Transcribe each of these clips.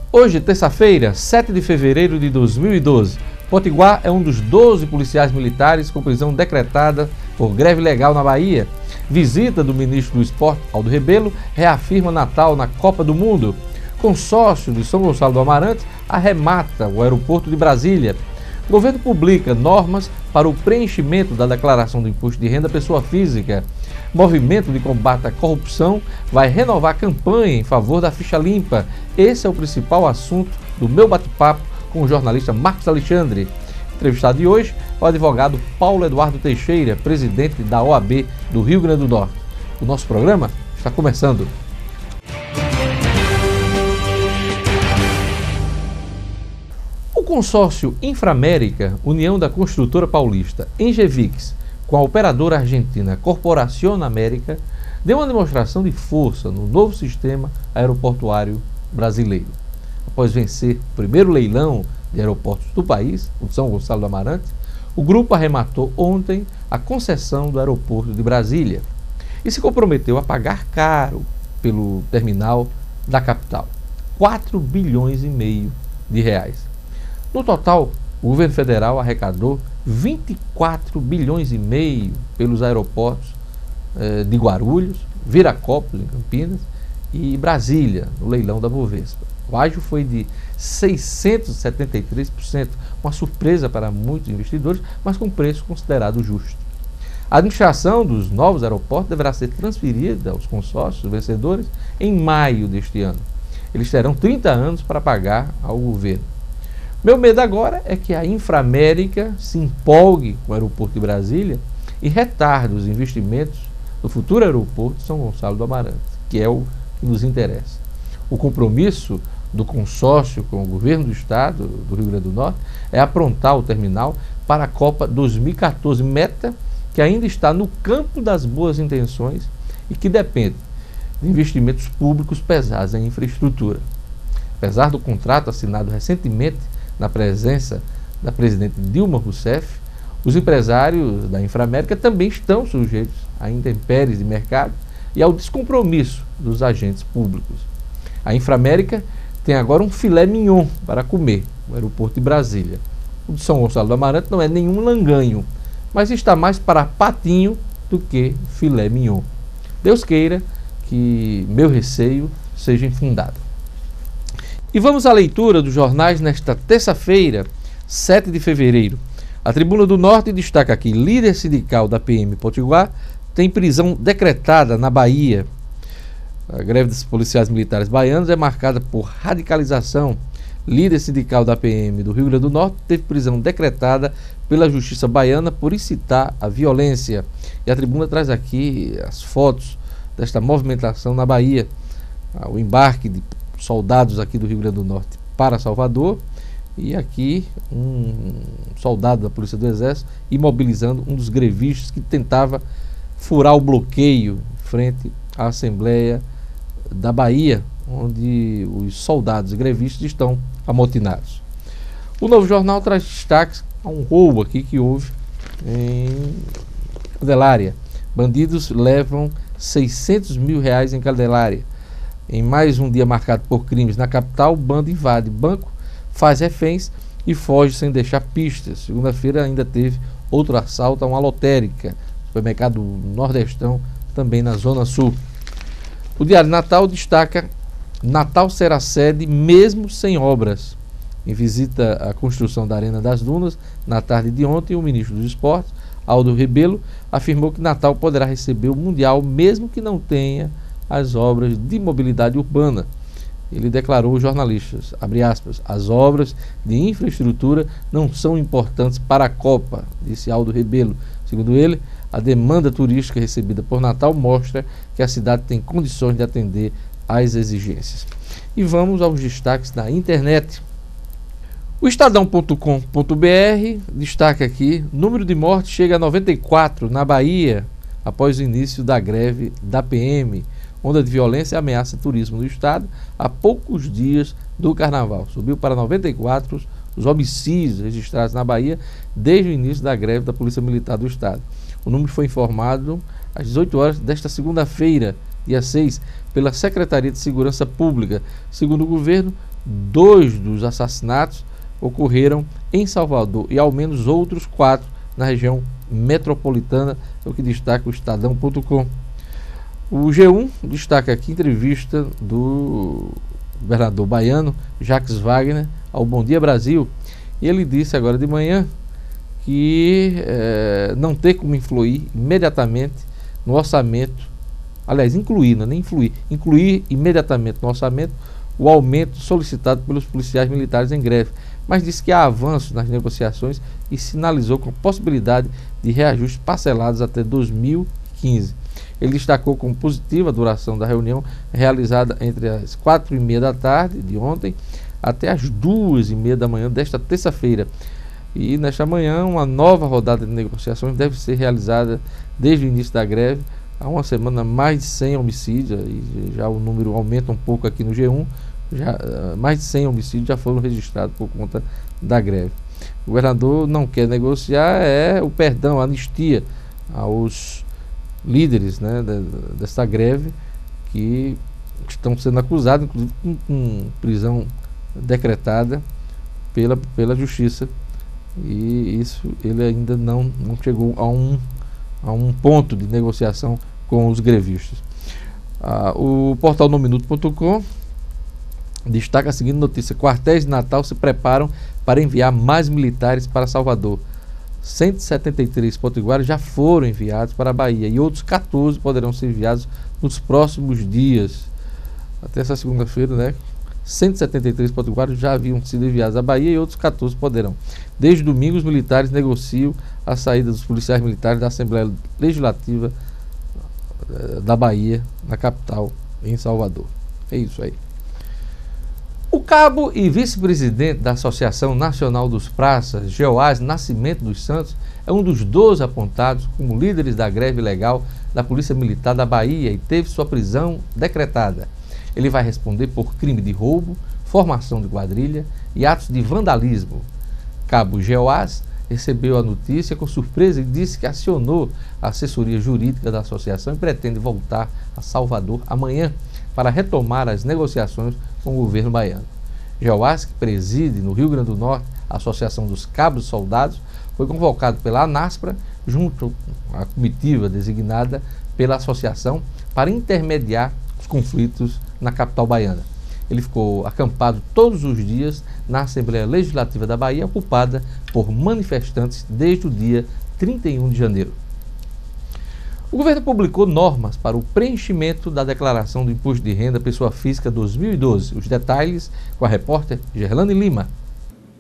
Hoje, terça-feira, 7 de fevereiro de 2012, Potiguar é um dos 12 policiais militares com prisão decretada por greve legal na Bahia. Visita do ministro do Esporte, Aldo Rebelo, reafirma Natal na Copa do Mundo. Consórcio de São Gonçalo do Amarante arremata o aeroporto de Brasília. O governo publica normas para o preenchimento da declaração do imposto de renda pessoa física. Movimento de combate à corrupção vai renovar a campanha em favor da ficha limpa. Esse é o principal assunto do meu bate-papo com o jornalista Marcos Alexandre. Entrevistado de hoje é o advogado Paulo Eduardo Teixeira, presidente da OAB do Rio Grande do Norte. O nosso programa está começando. O consórcio Inframérica, união da construtora paulista Engevix, com a operadora argentina Corporación América, deu uma demonstração de força no novo sistema aeroportuário brasileiro. Após vencer o primeiro leilão de aeroportos do país, o de São Gonçalo do Amarante, o grupo arrematou ontem a concessão do aeroporto de Brasília e se comprometeu a pagar caro pelo terminal da capital, 4 bilhões e meio de reais. No total, o governo federal arrecadou 24 bilhões e meio pelos aeroportos de Guarulhos, Viracopos, em Campinas, e Brasília, no leilão da Bovespa. O ágio foi de 673%, uma surpresa para muitos investidores, mas com preço considerado justo. A administração dos novos aeroportos deverá ser transferida aos consórcios vencedores em maio deste ano. Eles terão 30 anos para pagar ao governo. Meu medo agora é que a Inframérica se empolgue com o aeroporto de Brasília e retarde os investimentos no futuro aeroporto de São Gonçalo do Amarante, que é o que nos interessa. O compromisso do consórcio com o governo do estado do Rio Grande do Norte é aprontar o terminal para a Copa 2014, meta que ainda está no campo das boas intenções e que depende de investimentos públicos pesados em infraestrutura. Apesar do contrato assinado recentemente na presença da presidente Dilma Rousseff, os empresários da Inframérica também estão sujeitos a intempéries de mercado e ao descompromisso dos agentes públicos. A Inframérica tem agora um filé mignon para comer, no aeroporto de Brasília. O de São Gonçalo do Amarante não é nenhum langanho, mas está mais para patinho do que filé mignon. Deus queira que meu receio seja infundado. E vamos à leitura dos jornais nesta terça-feira, 7 de fevereiro. A Tribuna do Norte destaca aqui: líder sindical da PM Potiguar tem prisão decretada na Bahia. A greve dos policiais militares baianos é marcada por radicalização. Líder sindical da PM do Rio Grande do Norte teve prisão decretada pela Justiça Baiana por incitar a violência. E a Tribuna traz aqui as fotos desta movimentação na Bahia. O embarque de soldados aqui do Rio Grande do Norte para Salvador e aqui um soldado da Polícia do Exército imobilizando um dos grevistas que tentava furar o bloqueio frente à Assembleia da Bahia, onde os soldados grevistas estão amotinados. O Novo Jornal traz destaques a um roubo aqui que houve em Candelária. Bandidos levam 600 mil reais em Candelária. Em mais um dia marcado por crimes na capital, o bando invade banco, faz reféns e foge sem deixar pistas. Segunda-feira ainda teve outro assalto a uma lotérica, supermercado Nordestão, também na Zona Sul. O Diário Natal destaca: Natal será sede mesmo sem obras. Em visita à construção da Arena das Dunas, na tarde de ontem, o ministro dos Esportes, Aldo Rebelo, afirmou que Natal poderá receber o Mundial mesmo que não tenha as obras de mobilidade urbana. Ele declarou aos jornalistas, abre aspas, as obras de infraestrutura não são importantes para a Copa, disse Aldo Rebelo. Segundo ele, a demanda turística recebida por Natal mostra que a cidade tem condições de atender às exigências. E vamos aos destaques da internet. O Estadão.com.br destaca aqui: número de mortes chega a 94 na Bahia após o início da greve da PM. Onda de violência ameaça turismo no estado há poucos dias do carnaval. Subiu para 94 os homicídios registrados na Bahia desde o início da greve da Polícia Militar do estado. O número foi informado às 18 horas desta segunda-feira, dia 6, pela Secretaria de Segurança Pública. Segundo o governo, 2 dos assassinatos ocorreram em Salvador e ao menos outros 4 na região metropolitana, é o que destaca o Estadão.com. O G1 destaca aqui entrevista do governador baiano, Jacques Wagner, ao Bom Dia Brasil, e ele disse agora de manhã que não tem como influir imediatamente no orçamento, aliás, incluir, não é nem influir, incluir imediatamente no orçamento o aumento solicitado pelos policiais militares em greve, mas disse que há avanços nas negociações e sinalizou com a possibilidade de reajustes parcelados até 2015. Ele destacou como positiva a duração da reunião realizada entre as 4h30 da tarde de ontem até as 2h30 da manhã desta terça-feira. E nesta manhã uma nova rodada de negociações deve ser realizada desde o início da greve. Há uma semana mais de 100 homicídios, e já o número aumenta um pouco aqui no G1, já, mais de 100 homicídios já foram registrados por conta da greve. O governador não quer negociar o perdão, a anistia aos líderes, né, dessa greve, que estão sendo acusados, inclusive com prisão decretada pela justiça, e isso ele ainda não chegou a um ponto de negociação com os grevistas. O portal nominuto.com destaca a seguinte notícia: quartéis de Natal se preparam para enviar mais militares para Salvador. 173 potiguares já foram enviados para a Bahia e outros 14 poderão ser enviados nos próximos dias. Até essa segunda-feira, né? 173 potiguares já haviam sido enviados à Bahia e outros 14 poderão. Desde domingo, os militares negociam a saída dos policiais militares da Assembleia Legislativa da Bahia, na capital, em Salvador. É isso aí. O cabo e vice-presidente da Associação Nacional dos Praças, Geoás Nascimento dos Santos, é um dos 12 apontados como líderes da greve ilegal da Polícia Militar da Bahia e teve sua prisão decretada. Ele vai responder por crime de roubo, formação de quadrilha e atos de vandalismo. Cabo Geoás recebeu a notícia com surpresa e disse que acionou a assessoria jurídica da associação e pretende voltar a Salvador amanhã para retomar as negociações com o governo baiano. Geoás, que preside no Rio Grande do Norte a Associação dos Cabos Soldados, foi convocado pela ANASPRA junto à comitiva designada pela associação para intermediar os conflitos na capital baiana. Ele ficou acampado todos os dias na Assembleia Legislativa da Bahia, ocupada por manifestantes desde o dia 31 de janeiro. O governo publicou normas para o preenchimento da declaração do Imposto de Renda Pessoa Física 2012. Os detalhes com a repórter Gerlane Lima.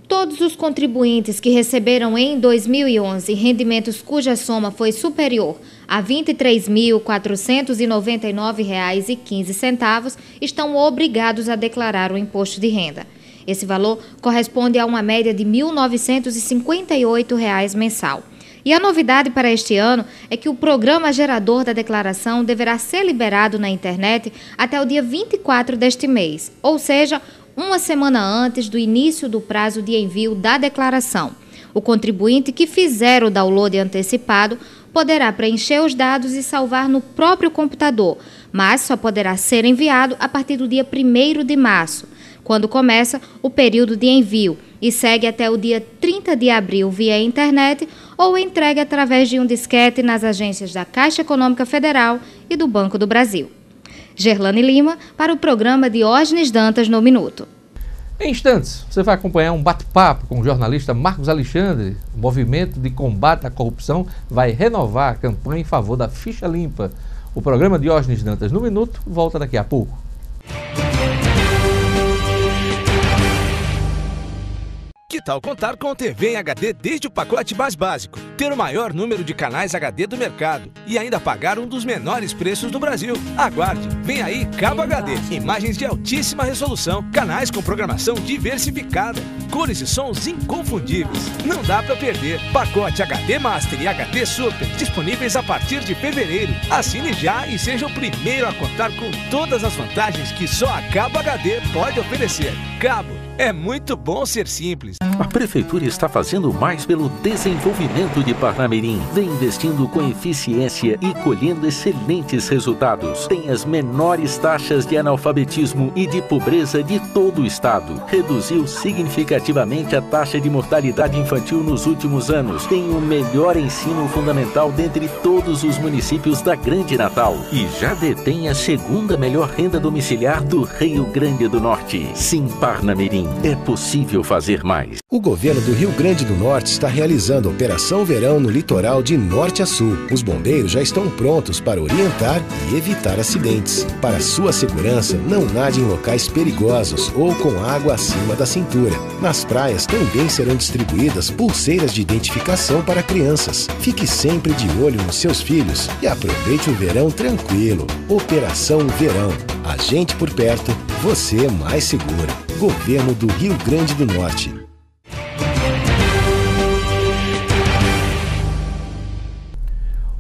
Todos os contribuintes que receberam em 2011 rendimentos cuja soma foi superior a R$ 23.499,15 estão obrigados a declarar o imposto de renda. Esse valor corresponde a uma média de R$ 1.958 mensal. E a novidade para este ano é que o programa gerador da declaração deverá ser liberado na internet até o dia 24 deste mês, ou seja, uma semana antes do início do prazo de envio da declaração. O contribuinte que fizer o download antecipado poderá preencher os dados e salvar no próprio computador, mas só poderá ser enviado a partir do dia 1º de março, quando começa o período de envio, e segue até o dia 30 de abril via internet ou entregue através de um disquete nas agências da Caixa Econômica Federal e do Banco do Brasil. Gerlane Lima, para o programa Diógenes Dantas no Minuto. Em instantes, você vai acompanhar um bate-papo com o jornalista Marcos Alexandre. O movimento de combate à corrupção vai renovar a campanha em favor da ficha limpa. O programa Diógenes Dantas no Minuto volta daqui a pouco. Que tal contar com TV em HD desde o pacote mais básico, ter o maior número de canais HD do mercado e ainda pagar um dos menores preços do Brasil? Aguarde, vem aí Cabo HD, imagens de altíssima resolução, canais com programação diversificada, cores e sons inconfundíveis. Não dá para perder. Pacote HD Master e HD Super disponíveis a partir de fevereiro. Assine já e seja o primeiro a contar com todas as vantagens que só a Cabo HD pode oferecer. Cabo É muito bom ser simples. A Prefeitura está fazendo mais pelo desenvolvimento de Parnamirim. Vem investindo com eficiência e colhendo excelentes resultados. Tem as menores taxas de analfabetismo e de pobreza de todo o estado. Reduziu significativamente a taxa de mortalidade infantil nos últimos anos. Tem o melhor ensino fundamental dentre todos os municípios da Grande Natal. E já detém a segunda melhor renda domiciliar do Rio Grande do Norte. Sim, Parnamirim. É possível fazer mais. O governo do Rio Grande do Norte está realizando a Operação Verão no litoral de norte a sul. Os bombeiros já estão prontos para orientar e evitar acidentes. Para sua segurança, não nade em locais perigosos ou com água acima da cintura. Nas praias também serão distribuídas pulseiras de identificação para crianças. Fique sempre de olho nos seus filhos e aproveite o verão tranquilo. Operação Verão. A gente por perto, você mais seguro. Governo do Rio Grande do Norte.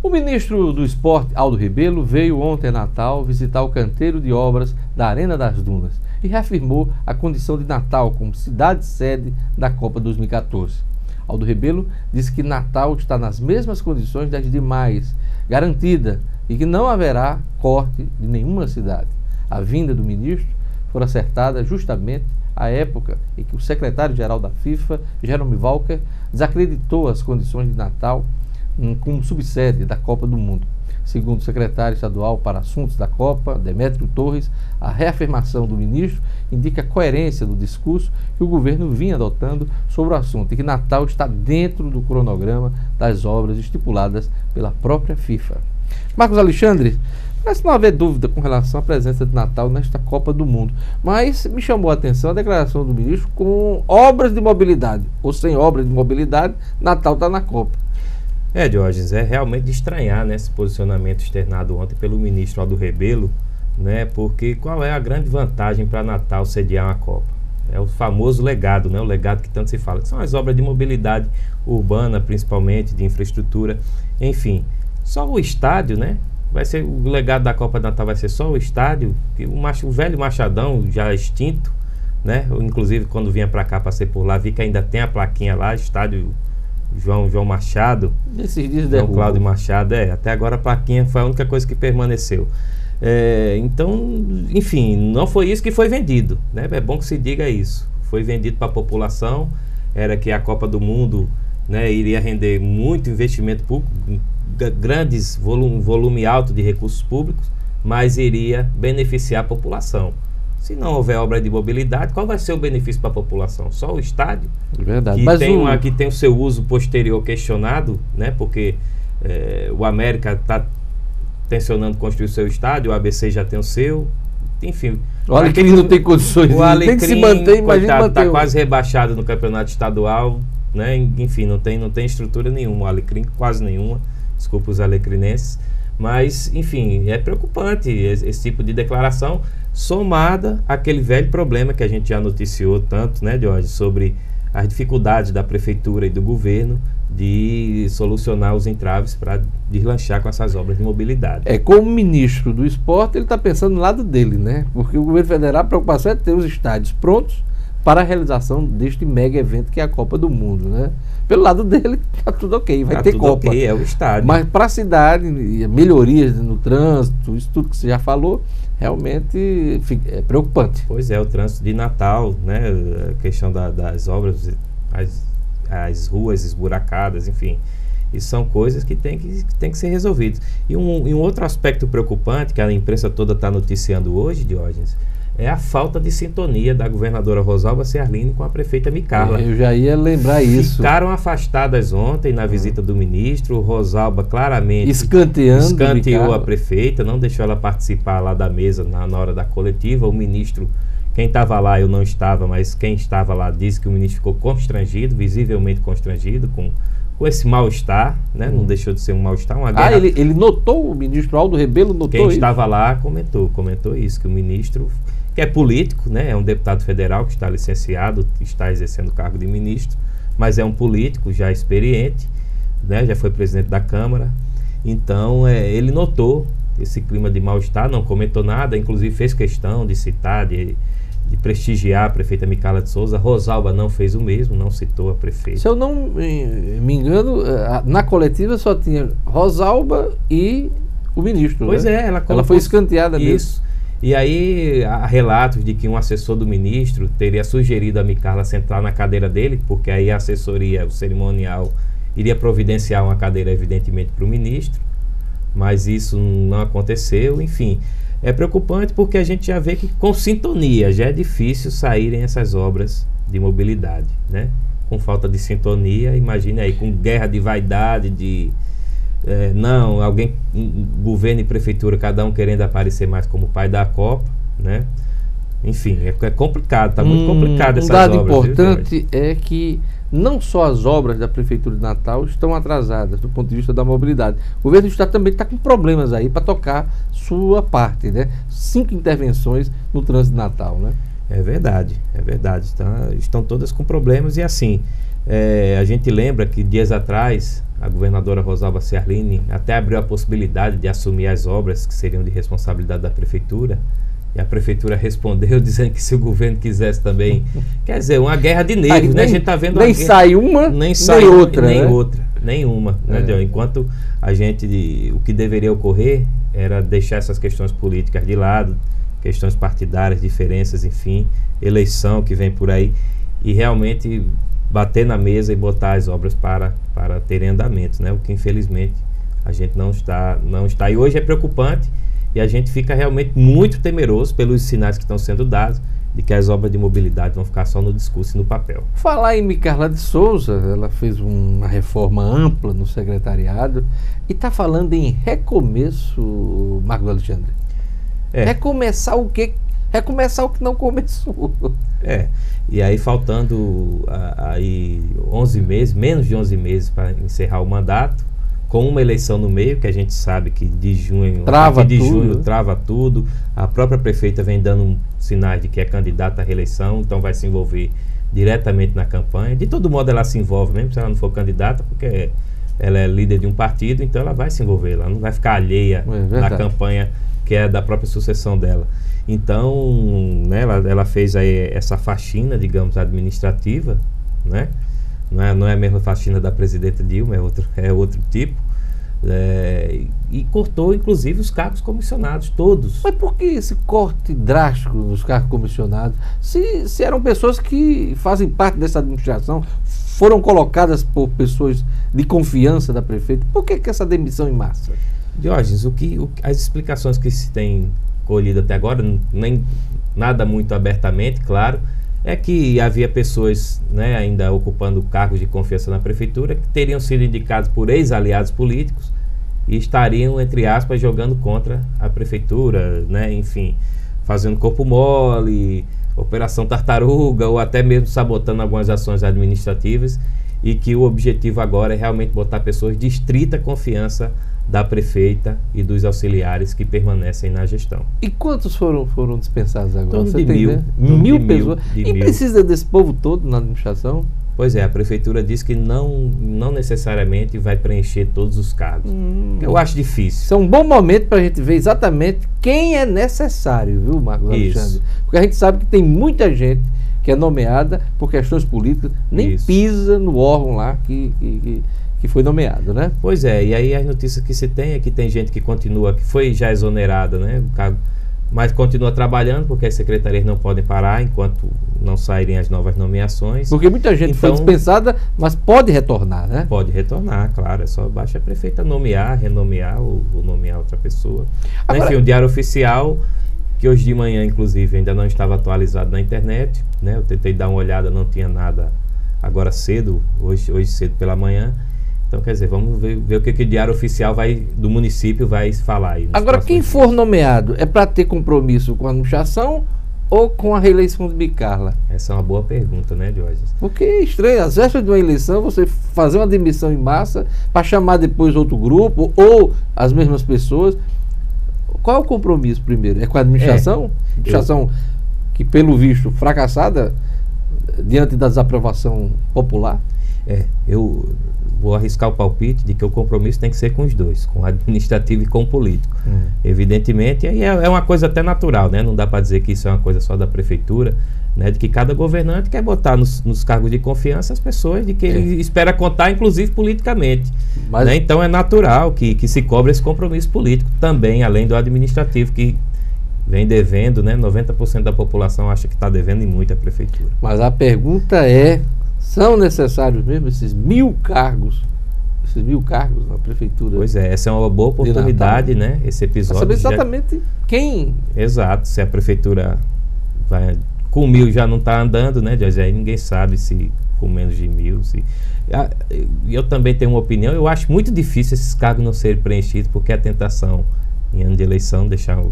O ministro do Esporte, Aldo Rebelo, veio ontem a Natal visitar o canteiro de obras da Arena das Dunas e reafirmou a condição de Natal como cidade-sede da Copa 2014. Aldo Rebelo disse que Natal está nas mesmas condições das demais, garantida, e que não haverá corte de nenhuma cidade. A vinda do ministro foi acertada justamente à época em que o secretário-geral da FIFA, Jerome Walker, desacreditou as condições de Natal como subsede da Copa do Mundo. Segundo o secretário estadual para assuntos da Copa, Demétrio Torres, a reafirmação do ministro indica a coerência do discurso que o governo vinha adotando sobre o assunto e que Natal está dentro do cronograma das obras estipuladas pela própria FIFA. Marcos Alexandre, parece não haver dúvida com relação à presença de Natal nesta Copa do Mundo, mas me chamou a atenção a declaração do ministro com obras de mobilidade, ou sem obras de mobilidade, Natal está na Copa. Diógenes, é realmente de estranhar, né, esse posicionamento externado ontem pelo ministro Aldo Rebelo, né, porque qual é a grande vantagem para Natal sediar uma Copa? É o famoso legado, né, o legado que tanto se fala, que são as obras de mobilidade urbana, principalmente, de infraestrutura, enfim. Só o estádio, né? Vai ser o legado da Copa de Natal, vai ser só o estádio, o velho Machadão já extinto, né? Eu, inclusive, quando vinha para cá, passei por lá, vi que ainda tem a plaquinha lá, estádio João Machado, João Cláudio Machado, até agora a plaquinha foi a única coisa que permaneceu. Então, enfim, não foi isso que foi vendido, né? É bom que se diga isso. Foi vendido para a população, era que a Copa do Mundo, né, iria render muito investimento público, volume alto de recursos públicos, mas iria beneficiar a população. Se não houver obra de mobilidade, qual vai ser o benefício para a população? Só o estádio? É verdade. Que tem o seu uso posterior questionado, né? Porque o América está tensionando construir o seu estádio, o ABC já tem o seu, enfim. O Alecrim não tem condições, tem que se manter, imagina, está quase rebaixado no campeonato estadual, né? Enfim, não tem estrutura nenhuma, o Alecrim quase nenhuma, desculpa os alecrinenses, mas enfim, é preocupante esse tipo de declaração, somada àquele velho problema que a gente já noticiou tanto, né, Jorge, sobre as dificuldades da prefeitura e do governo de solucionar os entraves para deslanchar com essas obras de mobilidade. Como ministro do esporte, ele está pensando no lado dele, né? Porque o governo federal, a preocupação é ter os estádios prontos para a realização deste mega evento que é a Copa do Mundo, né? Pelo lado dele, está tudo ok, vai ter Copa. Okay, é o estádio. Mas para a cidade, melhorias no trânsito, isso tudo que você já falou, realmente é preocupante. Pois é, o trânsito de Natal, né? A questão das obras, as ruas esburacadas, enfim. Isso são coisas que tem que ser resolvidas. E um outro aspecto preocupante que a imprensa toda está noticiando hoje, Diógenes, é a falta de sintonia da governadora Rosalba Ciarline com a prefeita Micarla. Eu já ia lembrar isso. Ficaram afastadas ontem na visita do ministro. Rosalba claramente escanteou a prefeita, não deixou ela participar lá da mesa na hora da coletiva. O ministro, quem estava lá, eu não estava, mas quem estava lá disse que o ministro ficou constrangido, visivelmente constrangido com esse mal-estar, né? Não deixou de ser um mal-estar, uma guerra. Ele notou, o ministro Aldo Rebelo notou isso? Quem estava lá comentou isso, que o ministro, que é político, né? É um deputado federal que está licenciado, está exercendo o cargo de ministro, mas é um político já experiente, né? Já foi presidente da Câmara. Então, ele notou esse clima de mal-estar, não comentou nada, inclusive fez questão de citar, de prestigiar a prefeita Micarla de Souza. Rosalba não fez o mesmo, não citou a prefeita. Se eu não me engano, na coletiva só tinha Rosalba e o ministro. Pois né? Ela foi escanteada mesmo. Isso. E aí há relatos de que um assessor do ministro teria sugerido a Micarla sentar na cadeira dele, porque aí a assessoria, o cerimonial, iria providenciar uma cadeira, evidentemente, para o ministro, mas isso não aconteceu. Enfim, é preocupante porque a gente já vê que com sintonia já é difícil saírem essas obras de mobilidade, né? Com falta de sintonia, imagine aí, com guerra de vaidade, alguém, governo e prefeitura, cada um querendo aparecer mais como pai da Copa, né? Enfim, é complicado, está muito complicado essas obras. Um dado importante é que não só as obras da Prefeitura de Natal estão atrasadas do ponto de vista da mobilidade. O governo do Estado também está com problemas aí para tocar sua parte, né? 5 intervenções no trânsito de Natal, né? É verdade. Estão todas com problemas e assim, a gente lembra que dias atrás a governadora Rosalba Ciarline até abriu a possibilidade de assumir as obras que seriam de responsabilidade da prefeitura, e a prefeitura respondeu dizendo que se o governo quisesse também, quer dizer, uma guerra de nervos, né? A gente está vendo nem sai uma, nem outra, nem né? outra, nenhuma, né? Enquanto o que deveria ocorrer era deixar essas questões políticas de lado, questões partidárias, diferenças, enfim, eleição que vem por aí, e realmente bater na mesa e botar as obras para terem andamento, né? O que infelizmente a gente não está. E hoje é preocupante e a gente fica realmente muito temeroso pelos sinais que estão sendo dados de que as obras de mobilidade vão ficar só no discurso e no papel. Falar em Micarla de Souza, ela fez uma reforma ampla no secretariado e está falando em recomeço, Marcos Alexandre. Recomeçar o quê? Recomeçar o que não começou. E aí faltando aí 11 meses, menos de 11 meses para encerrar o mandato, com uma eleição no meio, que a gente sabe que de junho trava tudo. A própria prefeita vem dando sinais de que é candidata à reeleição, então vai se envolver diretamente na campanha. De todo modo ela se envolve, mesmo se ela não for candidata, porque ela é líder de um partido, então ela vai se envolver, ela não vai ficar alheia na campanha que é da própria sucessão dela. Então, né, ela fez aí essa faxina, digamos, administrativa, né? Não é a mesma faxina da presidenta Dilma, é outro tipo. E cortou, inclusive, os cargos comissionados, todos. Mas por que esse corte drástico nos cargos comissionados? Se eram pessoas que fazem parte dessa administração, foram colocadas por pessoas de confiança da prefeita, por que essa demissão em massa? Diógenes, as explicações que se tem colhido até agora, nem nada muito abertamente, claro, é que havia pessoas, né, ainda ocupando cargos de confiança na prefeitura que teriam sido indicados por ex-aliados políticos e estariam, entre aspas, jogando contra a prefeitura, né, enfim, fazendo corpo mole, operação tartaruga ou até mesmo sabotando algumas ações administrativas, e que o objetivo agora é realmente botar pessoas de estrita confiança da prefeita e dos auxiliares que permanecem na gestão. E quantos foram dispensados agora? Você tem 1.000. 1.000 pessoas? E precisa desse povo todo na administração? Pois é, a prefeitura diz que não necessariamente vai preencher todos os cargos. Eu acho difícil. Isso é um bom momento para a gente ver exatamente quem é necessário, viu, Marcos Alexandre? Porque a gente sabe que tem muita gente que é nomeada por questões políticas, nem pisa no órgão lá que foi nomeado, né? Pois é, e aí as notícias que se tem é que tem gente que continua, que foi já exonerada, né? Mas continua trabalhando, porque as secretarias não podem parar enquanto não saírem as novas nomeações. Porque muita gente foi dispensada, mas pode retornar, né? Pode retornar, claro. É só baixa a prefeita nomear, renomear ou nomear outra pessoa. Agora, enfim, o Diário Oficial, que hoje de manhã, inclusive, ainda não estava atualizado na internet, né? Eu tentei dar uma olhada, não tinha nada agora cedo, hoje cedo pela manhã. Então, quer dizer, vamos ver o que o Diário Oficial do município vai falar aí. Agora, quem for nomeado é para ter compromisso com a administração ou com a reeleição de Micarla? Essa é uma boa pergunta, né, Diógenes? Porque é estranho, às vésperas de uma eleição, você fazer uma demissão em massa para chamar depois outro grupo ou as mesmas pessoas. Qual é o compromisso primeiro? É com a administração? Administração que, pelo visto, fracassada diante da desaprovação popular? vou arriscar o palpite de que o compromisso tem que ser com os dois, com o administrativo e com o político. Evidentemente, aí é uma coisa até natural, né? Não dá para dizer que isso é uma coisa só da prefeitura, né? De que cada governante quer botar nos cargos de confiança as pessoas de que ele espera contar, inclusive politicamente. Né? Então é natural que se cobre esse compromisso político também, além do administrativo, que vem devendo, né? 90% da população acha que está devendo e muito à prefeitura. Mas a pergunta é, são necessários mesmo esses 1.000 cargos? Esses 1.000 cargos na prefeitura? Pois é, essa é uma boa oportunidade, né? Esse episódio. Pra saber exatamente quem. Exato, se a prefeitura vai, com 1.000 já não está andando, né? Já aí ninguém sabe se com menos de 1.000. Se... Eu também tenho uma opinião, eu acho muito difícil esses cargos não serem preenchidos, porque a tentação em ano de eleição deixar um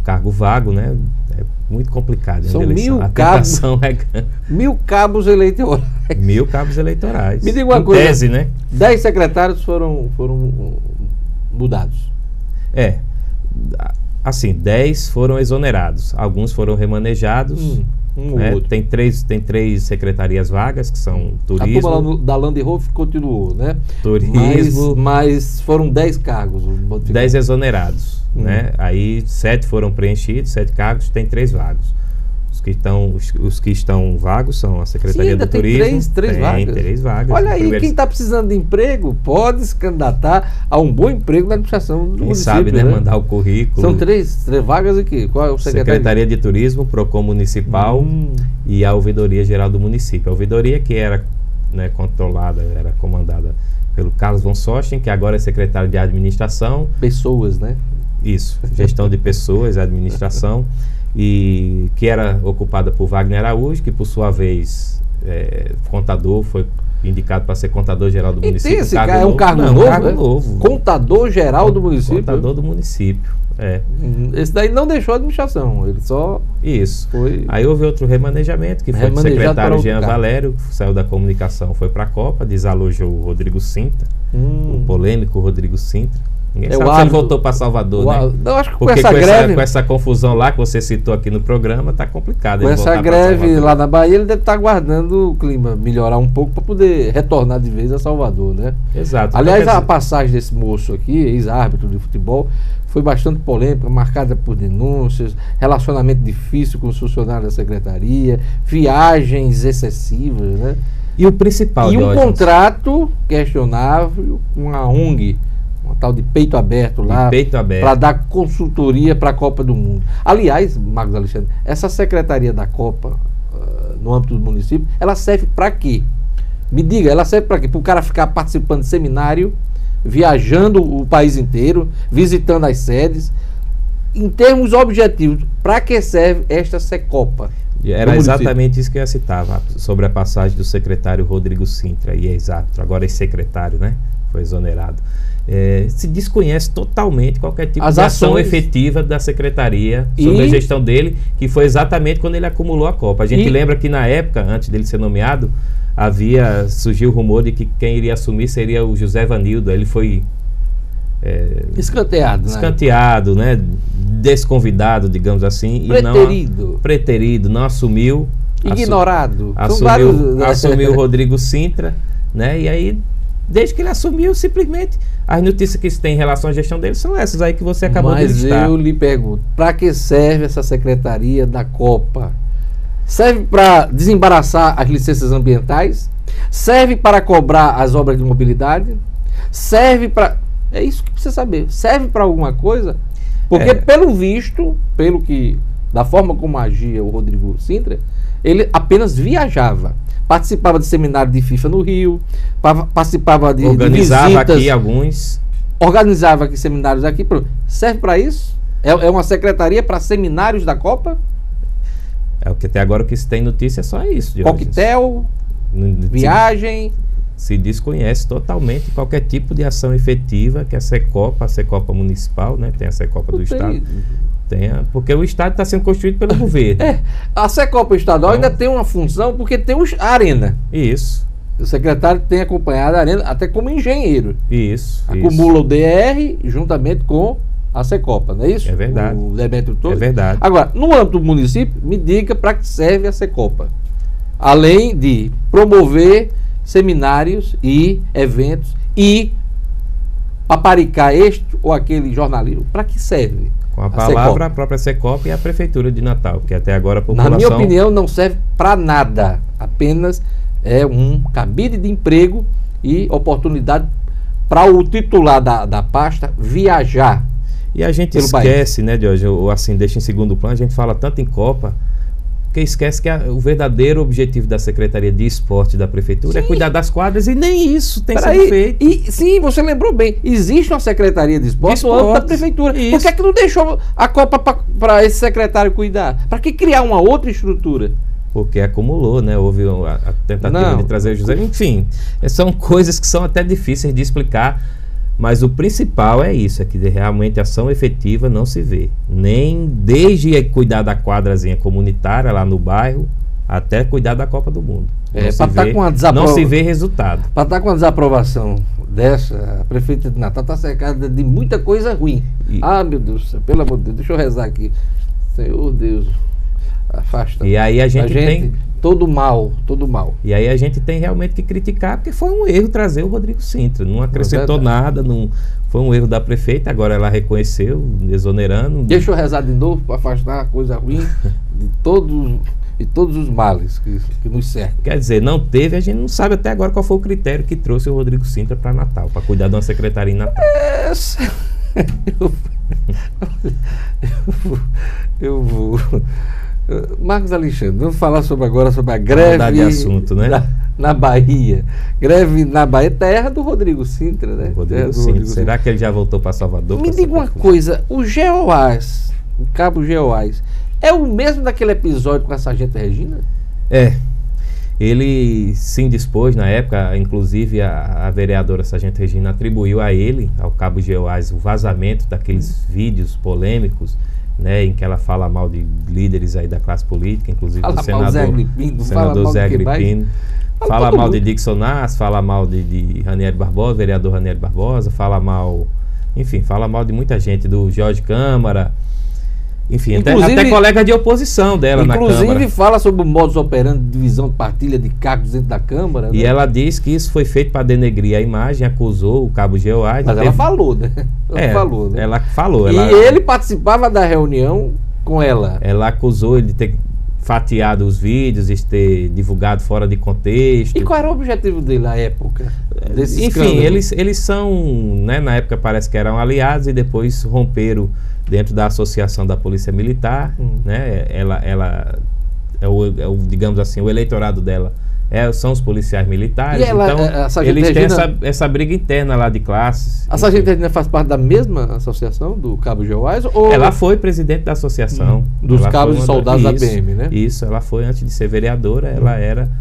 cargo vago, né? É muito complicado. São 1.000 cabos. É grande. 1.000 cabos eleitorais. 1.000 cabos eleitorais. Me diga uma coisa. Tese, né? 10 secretários foram mudados. Assim, 10 foram exonerados. Alguns foram remanejados. Né? Tem três secretarias vagas, que são turismo. A turma da Land Rover continuou, né? Turismo. Mas foram 10 cargos. 10 exonerados. Né? Aí 7 foram preenchidos, 7 cargos, tem 3 vagos. Os que estão vagos são a Secretaria do Turismo. Tem 3 vagas. Olha aí, quem está precisando de emprego pode se candidatar a um bom emprego na administração do município. Sabe, né? Mandar o currículo. São 3 vagas aqui. Qual é o secretário? Secretaria de Turismo, Procon Municipal e a Ouvidoria Geral do Município. A ouvidoria que era, né, controlada, era comandada pelo Carlos von Sochten, que agora é secretário de Administração. Pessoas, né? Isso, gestão de pessoas, administração, e que era ocupada por Wagner Araújo, que por sua vez contador, foi indicado para ser contador-geral do município. Esse cara é um cargo novo? Contador-geral do município? Contador do município, Esse daí não deixou a administração, ele só... Isso. Foi... Aí houve outro remanejamento, que foi do secretário Jean Valério, que saiu da comunicação, foi para a Copa, desalojou o Rodrigo Sintra, o polêmico Rodrigo Sintra. Ninguém sabe se ele voltou para Salvador, né? Não, acho que porque com essa greve... com essa confusão lá que você citou aqui no programa, tá complicado. Com essa greve lá na Bahia, ele deve estar aguardando o clima melhorar um pouco para poder retornar de vez a Salvador, né? Exato. Aliás, a passagem desse moço aqui, ex-árbitro de futebol, foi bastante polêmica, marcada por denúncias, relacionamento difícil com os funcionários da secretaria, viagens excessivas, né? E o principal, e um contrato questionável com a ONG, uma tal de Peito Aberto lá, para dar consultoria para a Copa do Mundo. Aliás, Marcos Alexandre, essa secretaria da Copa, no âmbito do município, ela serve para quê? Me diga, ela serve para quê? Para o cara ficar participando de seminário, viajando o país inteiro, visitando as sedes. Em termos objetivos, para que serve esta Secopa? Era exatamente isso que eu ia citar, sobre a passagem do secretário Rodrigo Sintra, e ex-árbitro, agora ex-secretário, né? Foi exonerado. Se desconhece totalmente qualquer tipo de ação efetiva da secretaria sobre a gestão dele, que foi exatamente quando ele acumulou a Copa. A gente lembra que na época, antes dele ser nomeado, surgiu o rumor de que quem iria assumir seria o José Vanildo. Ele foi escanteado, né? Desconvidado, digamos assim, preterido, não assumiu, ignorado, assumiu o Rodrigo Sintra, né? E aí, desde que ele assumiu, simplesmente as notícias que se tem em relação à gestão dele são essas aí que você acabou de listar. Mas eu lhe pergunto, para que serve essa secretaria da Copa? Serve para desembaraçar as licenças ambientais? Serve para cobrar as obras de mobilidade? Serve para... É isso que precisa saber. Serve para alguma coisa? Porque pelo visto, da forma como agia o Rodrigo Sintra, ele apenas viajava. Participava de seminário de FIFA no Rio, participava de organizava aqui alguns. Organizava aqui seminários aqui. Serve para isso? É uma secretaria para seminários da Copa? O que até agora o que se tem notícia é só isso. Coquetel, viagem. Se desconhece totalmente qualquer tipo de ação efetiva que a Secopa Municipal, né? Tem a Secopa do Estado. Porque o Estado está sendo construído pelo governo. A Secopa estadual ainda tem uma função, porque tem a arena. Isso. O secretário tem acompanhado a arena, até como engenheiro. Isso. Acumula o DR juntamente com a Secopa, não é isso? É verdade. O Demetrio todo. É verdade. Agora, no âmbito do município, me diga para que serve a Secopa. Além de promover seminários e eventos e paparicar este ou aquele jornalismo. Para que serve? Com a palavra, a própria Secop e a Prefeitura de Natal, porque até agora a população... Na minha opinião, não serve para nada. Apenas é um cabide de emprego e oportunidade para o titular da pasta viajar. E a gente esquece, né, Jorge, ou assim, deixa em segundo plano, a gente fala tanto em Copa, que esquece que o verdadeiro objetivo da Secretaria de Esporte da Prefeitura é cuidar das quadras, e nem isso tem sido feito. E, sim, você lembrou bem, existe uma Secretaria de Esporte no âmbito da Prefeitura. Por que é que não deixou a Copa para esse secretário cuidar? Para que criar uma outra estrutura? Porque acumulou, né? Houve a tentativa de trazer o José. Enfim, são coisas que são até difíceis de explicar, mas o principal é isso, é que realmente ação efetiva não se vê. Nem desde cuidar da quadrazinha comunitária lá no bairro, até cuidar da Copa do Mundo. Não se vê resultado. Para estar com a desaprovação dessa, a prefeita de Natal está cercada de muita coisa ruim. Meu Deus do céu, pelo amor de Deus, deixa eu rezar aqui. Senhor Deus, afasta. E aí a gente tem... Todo mal. E aí a gente tem realmente que criticar, porque foi um erro trazer o Rodrigo Sintra. Não acrescentou nada, foi um erro da prefeita, agora ela reconheceu, exonerando. Deixa eu rezar de novo para afastar a coisa ruim de todos os males que nos cercam. Quer dizer, não teve, a gente não sabe até agora qual foi o critério que trouxe o Rodrigo Sintra para Natal, para cuidar de uma secretaria em Natal. Eu vou. Marcos Alexandre, vamos falar agora sobre a greve de assunto, né? na Bahia. Greve na Bahia, terra do Rodrigo Sintra, né? Rodrigo Sintra. Será que ele já voltou para Salvador? Me diga uma coisa, o Geoás, o cabo Geoás, é o mesmo daquele episódio com a sargento Regina? É. Ele se indispôs na época, inclusive a vereadora sargento Regina atribuiu a ele, ao cabo Geoás, o vazamento daqueles vídeos polêmicos, né, em que ela fala mal de líderes aí da classe política, inclusive do senador Zé Agripino, fala mal de Dixon Nass, fala mal de Ranieri Barbosa, vereador Ranieri Barbosa, fala mal de muita gente, do Jorge Câmara, enfim, até colega de oposição dela na Câmara. Inclusive fala sobre o modus operandi de divisão de partilha de cargos dentro da Câmara. E né? Ela diz que isso foi feito para denegrir a imagem, acusou o cabo Geoás. Mas ela falou, né? Ela falou. E ele participava da reunião com ela. Ela acusou ele de ter fatiado os vídeos, de ter divulgado fora de contexto. E qual era o objetivo dele na época? Enfim, eles são, né, na época parece que eram aliados e depois romperam dentro da Associação da Polícia Militar, né? Ela digamos assim, o eleitorado dela são os policiais militares, então eles têm essa briga interna lá de classes. A sargento Regina faz parte da mesma associação do cabo Geoás? Ela foi presidente da associação. Dos cabos e soldados da PM, né? Isso, ela foi antes de ser vereadora, ela era...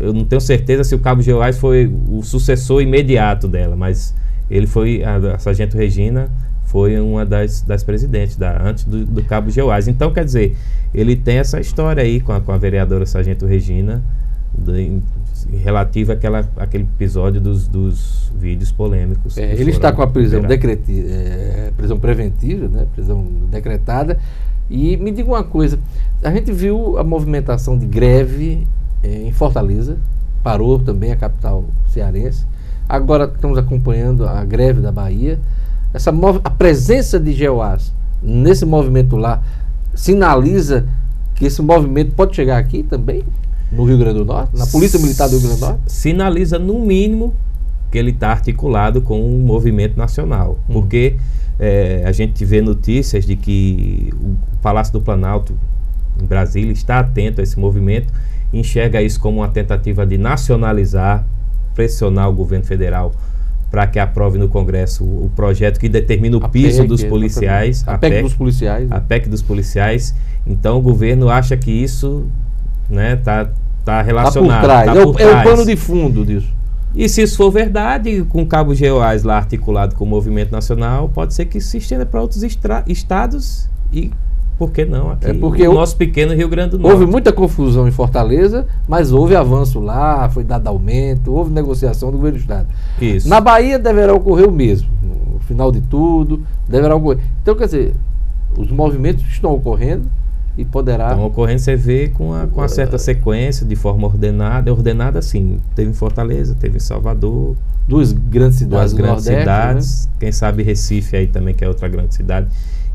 Eu não tenho certeza se o cabo Geoás foi o sucessor imediato dela, mas ele foi, a sargento Regina foi uma das presidentes antes do cabo Geoás. Então, quer dizer, ele tem essa história aí com a vereadora sargento Regina relativa àquele episódio dos vídeos polêmicos. Ele está com a prisão prisão preventiva, né? Prisão decretada. E me diga uma coisa, a gente viu a movimentação de greve em Fortaleza, parou também a capital cearense. Agora estamos acompanhando a greve da Bahia. A presença de Geoás nesse movimento lá sinaliza que esse movimento pode chegar aqui também, no Rio Grande do Norte, na Polícia Militar do Rio Grande do Norte? Sinaliza, no mínimo, que ele está articulado com um movimento nacional. Porque a gente vê notícias de que o Palácio do Planalto, em Brasília, está atento a esse movimento, enxerga isso como uma tentativa de nacionalizar, pressionar o governo federal para que aprove no Congresso o projeto que determina o piso dos policiais, a PEC dos policiais. A PEC dos policiais. Então o governo acha que isso, né, tá relacionado. Tá por trás. É o pano de fundo disso. E se isso for verdade, com o cabo Geoás lá articulado com o movimento nacional, pode ser que se estenda para outros estados e, por que não, aqui no nosso pequeno Rio Grande do Norte. Houve muita confusão em Fortaleza, mas houve avanço lá, foi dado aumento, houve negociação do governo do estado. Isso. Na Bahia deverá ocorrer o mesmo, no final de tudo, deverá ocorrer. Então, quer dizer, os movimentos estão ocorrendo, e poderá... Então, ocorrendo, você vê com uma certa sequência, de forma ordenada. Ordenada, assim, teve em Fortaleza, teve em Salvador. Duas grandes cidades Duas grandes cidades, né? Quem sabe Recife aí também, que é outra grande cidade.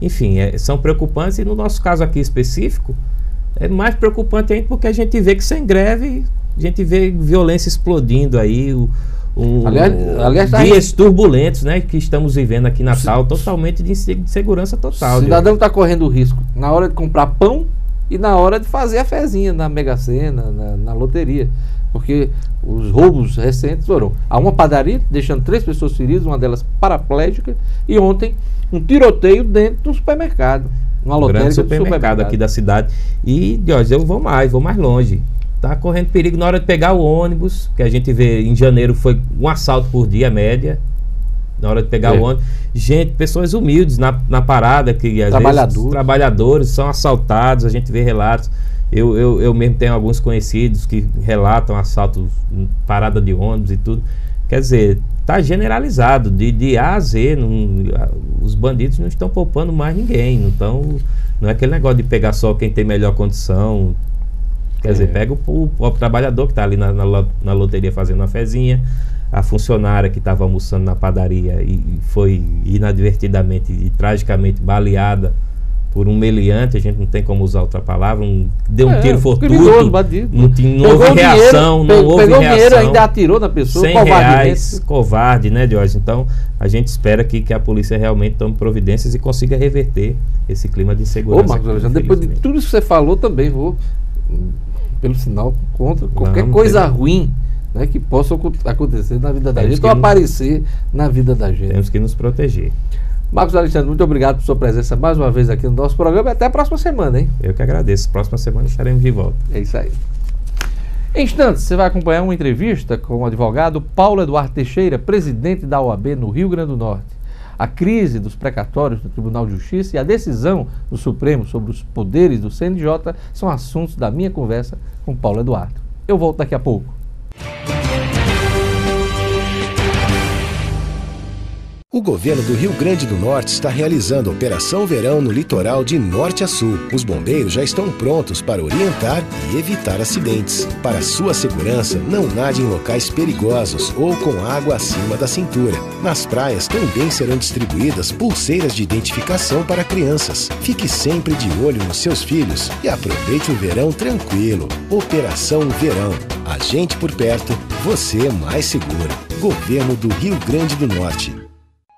Enfim, são preocupantes, e no nosso caso aqui específico, é mais preocupante ainda porque a gente vê que sem greve, a gente vê violência explodindo aí, aliás, dias turbulentos, né, que estamos vivendo aqui em Natal, totalmente de insegurança total. O cidadão está correndo risco na hora de comprar pão e na hora de fazer a fezinha na Mega Sena, na loteria. Porque os roubos recentes foram a uma padaria, deixando 3 pessoas feridas, uma delas paraplégica, e ontem um tiroteio dentro de um supermercado. Uma lotérica grande supermercado aqui da cidade. E, Diógenes, eu vou mais longe. Está correndo perigo na hora de pegar o ônibus, que a gente vê em janeiro foi um assalto por dia, média. Na hora de pegar o ônibus. Gente, pessoas humildes na parada, que às vezes trabalhadores são assaltados, a gente vê relatos. Eu mesmo tenho alguns conhecidos que relatam assaltos em parada de ônibus e tudo. Quer dizer, está generalizado, de A a Z. Os bandidos não estão poupando mais ninguém. Não é aquele negócio de pegar só quem tem melhor condição. Quer dizer, pega o próprio trabalhador que está ali na loteria fazendo uma fezinha, a funcionária que estava almoçando na padaria e foi inadvertidamente e tragicamente baleada por um meliante, a gente não tem como usar outra palavra, deu um tiro fortuito, não houve reação, pegou dinheiro, ainda atirou na pessoa, R$100, covarde, né, Diógenes? Então, a gente espera que a polícia realmente tome providências e consiga reverter esse clima de insegurança. Marcos Alexandre, depois de tudo isso que você falou, também vou, pelo sinal, contra qualquer coisa ruim, né, que possa acontecer na vida da gente, ou aparecer na vida da gente. Temos que nos proteger. Marcos Alexandre, muito obrigado por sua presença mais uma vez aqui no nosso programa, e até a próxima semana, hein? Eu que agradeço. Próxima semana estaremos de volta. É isso aí. Em instantes, você vai acompanhar uma entrevista com o advogado Paulo Eduardo Teixeira, presidente da OAB no Rio Grande do Norte. A crise dos precatórios do Tribunal de Justiça e a decisão do Supremo sobre os poderes do CNJ são assuntos da minha conversa com Paulo Eduardo. Eu volto daqui a pouco. O governo do Rio Grande do Norte está realizando a Operação Verão no litoral de norte a sul. Os bombeiros já estão prontos para orientar e evitar acidentes. Para sua segurança, não nade em locais perigosos ou com água acima da cintura. Nas praias também serão distribuídas pulseiras de identificação para crianças. Fique sempre de olho nos seus filhos e aproveite o verão tranquilo. Operação Verão. A gente por perto, você mais seguro. Governo do Rio Grande do Norte.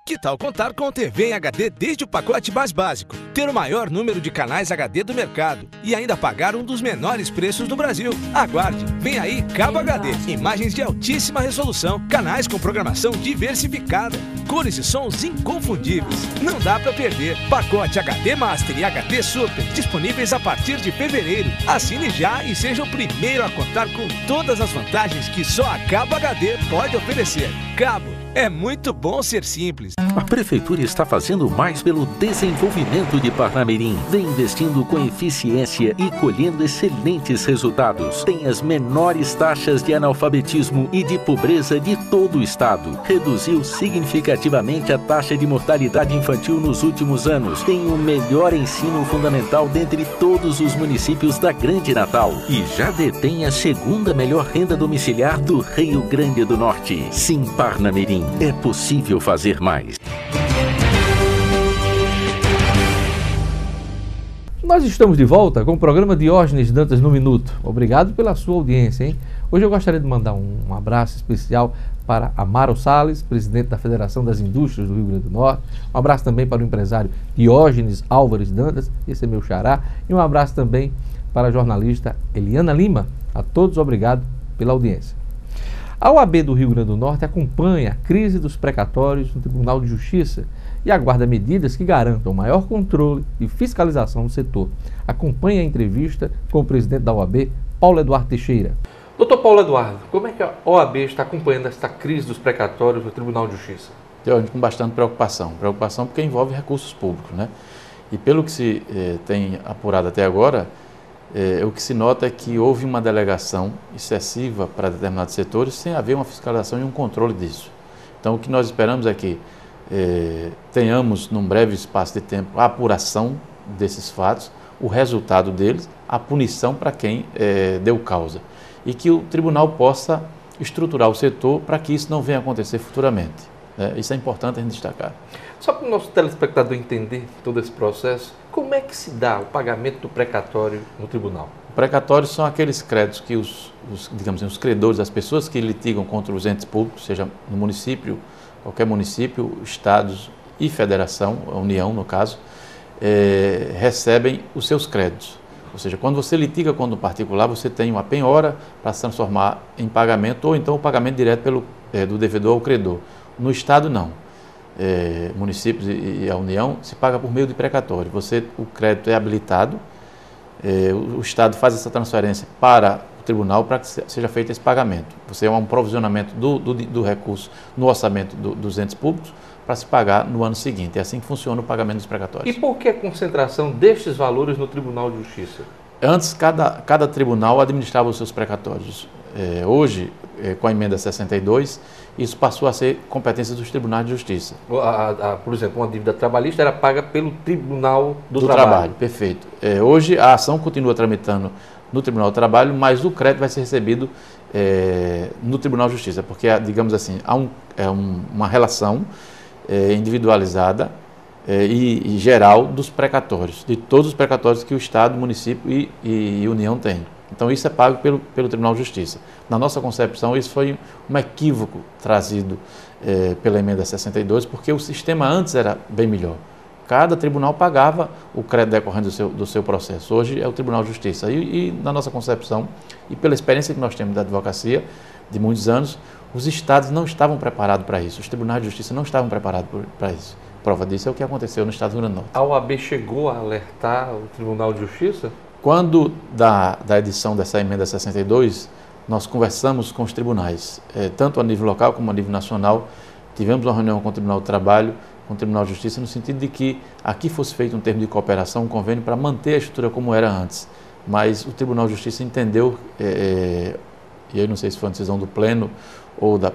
Que tal contar com TV em HD desde o pacote mais básico, ter o maior número de canais HD do mercado e ainda pagar um dos menores preços do Brasil? Aguarde, vem aí Cabo HD, imagens de altíssima resolução, canais com programação diversificada, cores e sons inconfundíveis. Não dá pra perder. Pacote HD Master e HD Super disponíveis a partir de fevereiro. Assine já e seja o primeiro a contar com todas as vantagens que só a Cabo HD pode oferecer. Cabo, é muito bom ser simples. A Prefeitura está fazendo mais pelo desenvolvimento de Parnamirim. Vem investindo com eficiência e colhendo excelentes resultados. Tem as menores taxas de analfabetismo e de pobreza de todo o estado. Reduziu significativamente a taxa de mortalidade infantil nos últimos anos. Tem o melhor ensino fundamental dentre todos os municípios da Grande Natal. E já detém a segunda melhor renda domiciliar do Rio Grande do Norte. Sim, Parnamirim, é possível fazer mais. Nós estamos de volta com o programa Diógenes Dantas no Minuto. Obrigado pela sua audiência, hein? Hoje eu gostaria de mandar um abraço especial para Amaro Salles, presidente da Federação das Indústrias do Rio Grande do Norte. Um abraço também para o empresário Diógenes Álvares Dantas, esse é meu xará. E um abraço também para a jornalista Eliana Lima. A todos, obrigado pela audiência. A OAB do Rio Grande do Norte acompanha a crise dos precatórios no Tribunal de Justiça e aguarda medidas que garantam maior controle e fiscalização do setor. Acompanhe a entrevista com o presidente da OAB, Paulo Eduardo Teixeira. Doutor Paulo Eduardo, como é que a OAB está acompanhando esta crise dos precatórios no Tribunal de Justiça? Com bastante preocupação. Preocupação porque envolve recursos públicos, né? E pelo que se tem apurado até agora, o que se nota é que houve uma delegação excessiva para determinados setores sem haver uma fiscalização e um controle disso. Então, o que nós esperamos é que tenhamos, num breve espaço de tempo, a apuração desses fatos, o resultado deles, a punição para quem deu causa. E que o tribunal possa estruturar o setor para que isso não venha a acontecer futuramente. Isso é importante a gente destacar. Só para o nosso telespectador entender todo esse processo, como é que se dá o pagamento do precatório no tribunal? Precatórios são aqueles créditos que digamos assim, os credores, as pessoas que litigam contra os entes públicos, seja no município, qualquer município, estados e federação, a União no caso, recebem os seus créditos. Ou seja, quando você litiga contra um particular, você tem uma penhora para se transformar em pagamento ou então o pagamento direto do devedor ao credor. No Estado, não. Municípios e a União se paga por meio de precatório. O crédito é habilitado, o Estado faz essa transferência para o tribunal para que seja feito esse pagamento. Você é um provisionamento do recurso no orçamento dos entes públicos para se pagar no ano seguinte. É assim que funciona o pagamento dos precatórios. E por que a concentração destes valores no Tribunal de Justiça? Antes, cada tribunal administrava os seus precatórios. Hoje, com a emenda 62, isso passou a ser competência dos tribunais de justiça. Por exemplo, uma dívida trabalhista era paga pelo Tribunal do Trabalho. Perfeito. Hoje, a ação continua tramitando no Tribunal do Trabalho, mas o crédito vai ser recebido no Tribunal de Justiça, porque, digamos assim, há uma relação individualizada e geral dos precatórios, de todos os precatórios que o Estado, município e União têm. Então isso é pago pelo Tribunal de Justiça. Na nossa concepção, isso foi um equívoco trazido pela emenda 62, porque o sistema antes era bem melhor. Cada tribunal pagava o crédito decorrente do seu processo. Hoje é o Tribunal de Justiça. E na nossa concepção, e pela experiência que nós temos da advocacia, de muitos anos, os estados não estavam preparados para isso. Os tribunais de justiça não estavam preparados para isso. Prova disso é o que aconteceu no estado do Rio Grande do Norte. A OAB chegou a alertar o Tribunal de Justiça? Quando da edição dessa emenda 62, nós conversamos com os tribunais, tanto a nível local como a nível nacional. Tivemos uma reunião com o Tribunal do Trabalho, com o Tribunal de Justiça, no sentido de que aqui fosse feito um termo de cooperação, um convênio para manter a estrutura como era antes. Mas o Tribunal de Justiça entendeu, e eu não sei se foi uma decisão do Pleno ou da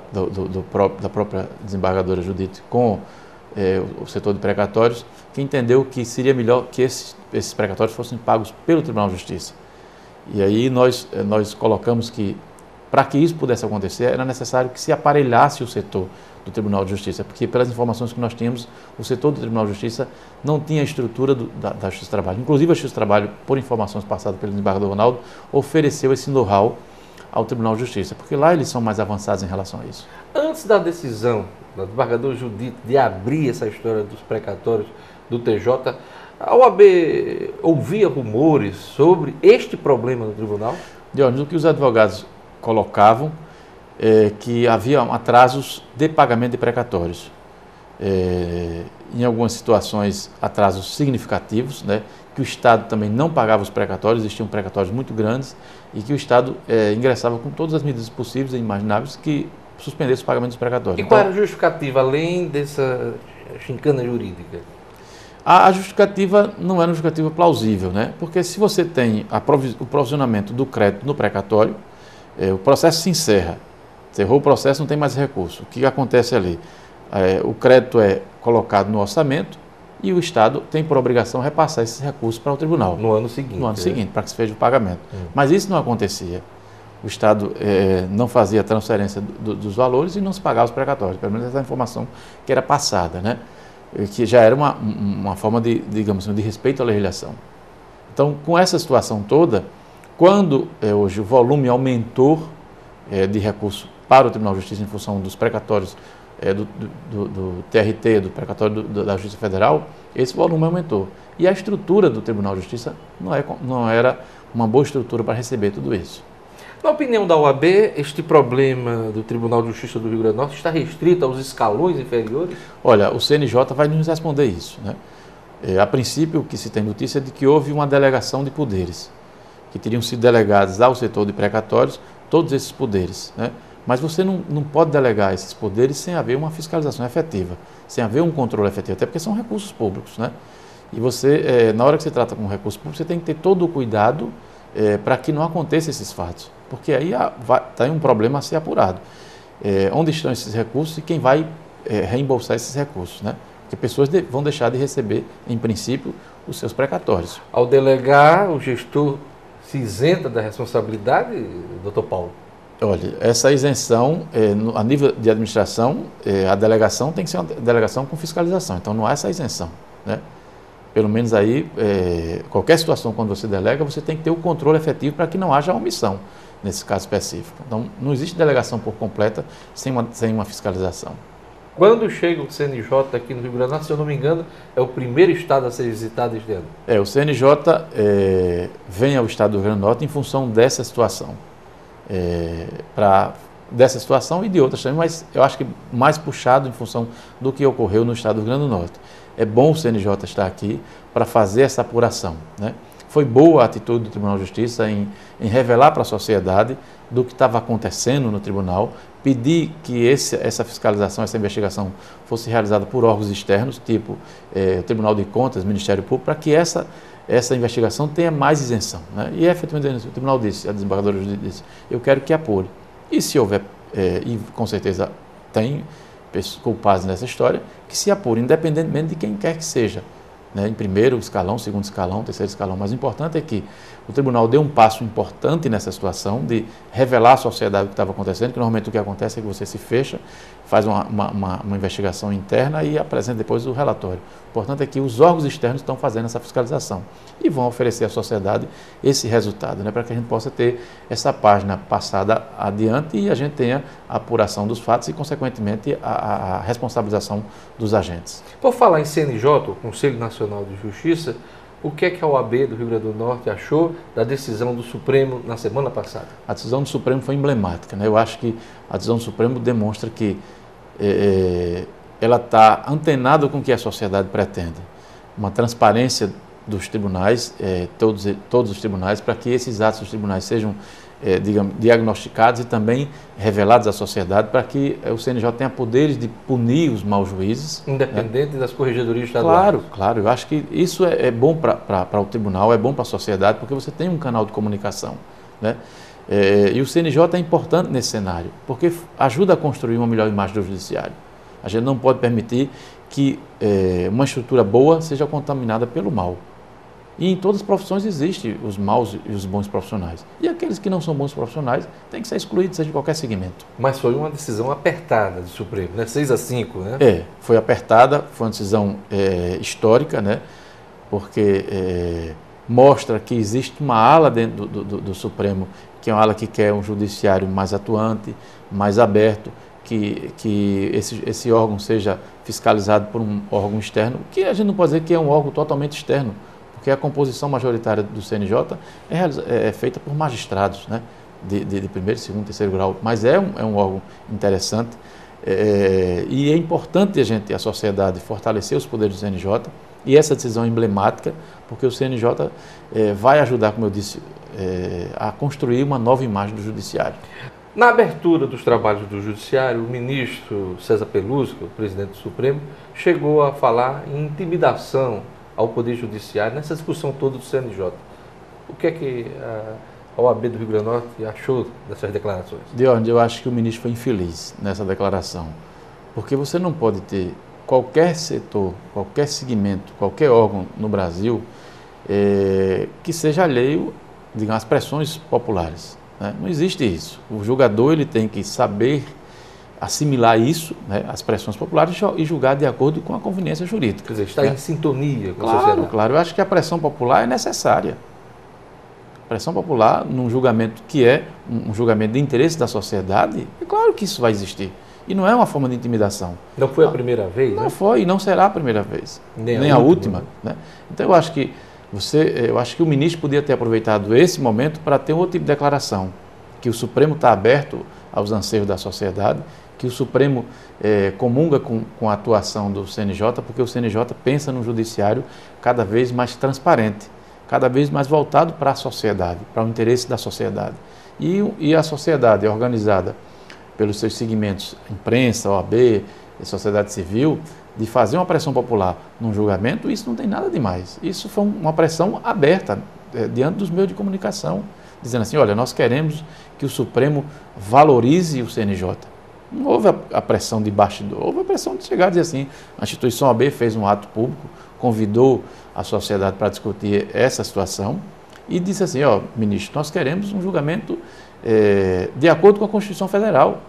própria desembargadora Judite com o setor de precatórios, que entendeu que seria melhor que esses precatórios fossem pagos pelo Tribunal de Justiça. E aí nós colocamos que, para que isso pudesse acontecer, era necessário que se aparelhasse o setor do Tribunal de Justiça, porque pelas informações que nós tínhamos, o setor do Tribunal de Justiça não tinha a estrutura da Justiça do Trabalho. Inclusive a Justiça do Trabalho, por informações passadas pelo desembargador Ronaldo, ofereceu esse know-how ao Tribunal de Justiça, porque lá eles são mais avançados em relação a isso. Antes da decisão da desembargadora Judite de abrir essa história dos precatórios do TJ, a OAB ouvia rumores sobre este problema no tribunal? O que os advogados colocavam que havia atrasos de pagamento de precatórios. Em algumas situações, atrasos significativos, né, que o Estado também não pagava os precatórios, existiam precatórios muito grandes, e que o Estado ingressava com todas as medidas possíveis e imagináveis que suspendesse o pagamento dos precatórios. E qual era a justificativa, além dessa chincana jurídica? A justificativa não era uma justificativa plausível, né? Porque se você tem o provisionamento do crédito no precatório, o processo se encerra. Encerrou o processo, não tem mais recurso. O que acontece ali? O crédito é colocado no orçamento e o Estado tem por obrigação repassar esses recursos para o tribunal. No ano seguinte. No ano seguinte, para que se veja o pagamento. Mas isso não acontecia. O Estado não fazia a transferência dos valores e não se pagava os precatórios. Pelo menos essa informação que era passada, né? Que já era uma forma digamos assim, de respeito à legislação. Então, com essa situação toda, quando hoje o volume aumentou de recurso para o Tribunal de Justiça em função dos precatórios do TRT, do precatório da Justiça Federal, esse volume aumentou. E a estrutura do Tribunal de Justiça não era uma boa estrutura para receber tudo isso. Na opinião da OAB, este problema do Tribunal de Justiça do Rio Grande do Norte está restrito aos escalões inferiores? Olha, o CNJ vai nos responder isso, né? A princípio, o que se tem notícia é de que houve uma delegação de poderes, que teriam sido delegados ao setor de precatórios todos esses poderes, né? Mas você não pode delegar esses poderes sem haver uma fiscalização efetiva, sem haver um controle efetivo, até porque são recursos públicos, né? E você, na hora que você trata com recurso público, você tem que ter todo o cuidado para que não aconteçam esses fatos, porque aí tem um problema a ser apurado. Onde estão esses recursos e quem vai reembolsar esses recursos, né? Porque pessoas vão deixar de receber, em princípio, os seus precatórios. Ao delegar, o gestor se isenta da responsabilidade, doutor Paulo? Olha, essa isenção, a nível de administração, a delegação tem que ser uma delegação com fiscalização, então não há essa isenção, né? Pelo menos aí, qualquer situação quando você delega, você tem que ter o controle efetivo para que não haja omissão nesse caso específico. Então, não existe delegação por completa sem uma fiscalização. Quando chega o CNJ aqui no Rio Grande do Norte, se eu não me engano, é o primeiro estado a ser visitado este ano? O CNJ vem ao estado do Rio Grande do Norte em função dessa situação. Dessa situação e de outras também, mas eu acho que mais puxado em função do que ocorreu no estado do Rio Grande do Norte. É bom o CNJ estar aqui para fazer essa apuração, né? Foi boa a atitude do Tribunal de Justiça em revelar para a sociedade do que estava acontecendo no tribunal, pedir que essa fiscalização, essa investigação fosse realizada por órgãos externos, tipo o Tribunal de Contas, Ministério Público, para que essa investigação tenha mais isenção, né? E efetivamente o tribunal disse, a desembargadora disse, eu quero que apure. E se houver, e com certeza tem culpados nessa história, que se apure, independentemente de quem quer que seja, né? Em primeiro escalão, segundo escalão, terceiro escalão. Mas o importante é que o tribunal deu um passo importante nessa situação de revelar à sociedade o que estava acontecendo, que normalmente o que acontece é que você se fecha, faz uma investigação interna e apresenta depois o relatório. O importante é que os órgãos externos estão fazendo essa fiscalização e vão oferecer à sociedade esse resultado, né, para que a gente possa ter essa página passada adiante e a gente tenha a apuração dos fatos e, consequentemente, a responsabilização dos agentes. Por falar em CNJ, o Conselho Nacional de Justiça, o que é que a OAB do Rio Grande do Norte achou da decisão do Supremo na semana passada? A decisão do Supremo foi emblemática, né? Eu acho que a decisão do Supremo demonstra que ela está antenada com o que a sociedade pretende. Uma transparência dos tribunais, todos os tribunais, para que esses atos dos tribunais sejam diagnosticados e também revelados à sociedade, para que o CNJ tenha poderes de punir os maus juízes. Independente, né, das corregedorias estaduais. Claro. Eu acho que isso é bom para o tribunal, é bom para a sociedade, porque você tem um canal de comunicação, né? E o CNJ é importante nesse cenário, porque ajuda a construir uma melhor imagem do judiciário. A gente não pode permitir que uma estrutura boa seja contaminada pelo mal. E em todas as profissões existem os maus e os bons profissionais. E aqueles que não são bons profissionais têm que ser excluídos, seja de qualquer segmento. Mas foi uma decisão apertada do Supremo, né? 6-5, né? Foi apertada, foi uma decisão histórica, né? Porque mostra que existe uma ala dentro do Supremo, que é uma ala que quer um judiciário mais atuante, mais aberto, que esse órgão seja fiscalizado por um órgão externo, que a gente não pode dizer que é um órgão totalmente externo, porque a composição majoritária do CNJ é feita por magistrados, né, de primeiro, segundo, terceiro grau, mas é um órgão interessante e é importante a sociedade fortalecer os poderes do CNJ, e essa decisão é emblemática, porque o CNJ vai ajudar, como eu disse, a construir uma nova imagem do judiciário. Na abertura dos trabalhos do Judiciário, o ministro César Pelusca, o presidente do Supremo, chegou a falar em intimidação ao Poder Judiciário nessa discussão toda do CNJ. O que é que a OAB do Rio Grande do Norte achou dessas declarações? Diorne, eu acho que o ministro foi infeliz nessa declaração, porque você não pode ter qualquer setor, qualquer segmento, qualquer órgão no Brasil que seja alheio, digamos, às pressões populares, né? Não existe isso. O julgador ele tem que saber assimilar isso, né, as pressões populares, e julgar de acordo com a conveniência jurídica. Quer dizer, está em sintonia com a sociedade. Claro. Eu acho que a pressão popular é necessária. A pressão popular, num julgamento que é um julgamento de interesse da sociedade, é claro que isso vai existir. E não é uma forma de intimidação. Não foi a primeira vez, né? Não foi e não será a primeira vez. Nem a última. Né? Então eu acho que o ministro podia ter aproveitado esse momento para ter outro tipo de declaração, que o Supremo está aberto aos anseios da sociedade, que o Supremo comunga com a atuação do CNJ, porque o CNJ pensa no judiciário cada vez mais transparente, cada vez mais voltado para a sociedade, para o interesse da sociedade. E a sociedade é organizada pelos seus segmentos, imprensa, OAB, sociedade civil, de fazer uma pressão popular num julgamento, isso não tem nada de mais. Isso foi uma pressão aberta diante dos meios de comunicação, dizendo assim, olha, nós queremos que o Supremo valorize o CNJ. Não houve a pressão de bastidor, houve a pressão de chegar e dizer assim, a instituição OAB fez um ato público, convidou a sociedade para discutir essa situação e disse assim, ó, ministro, nós queremos um julgamento de acordo com a Constituição Federal,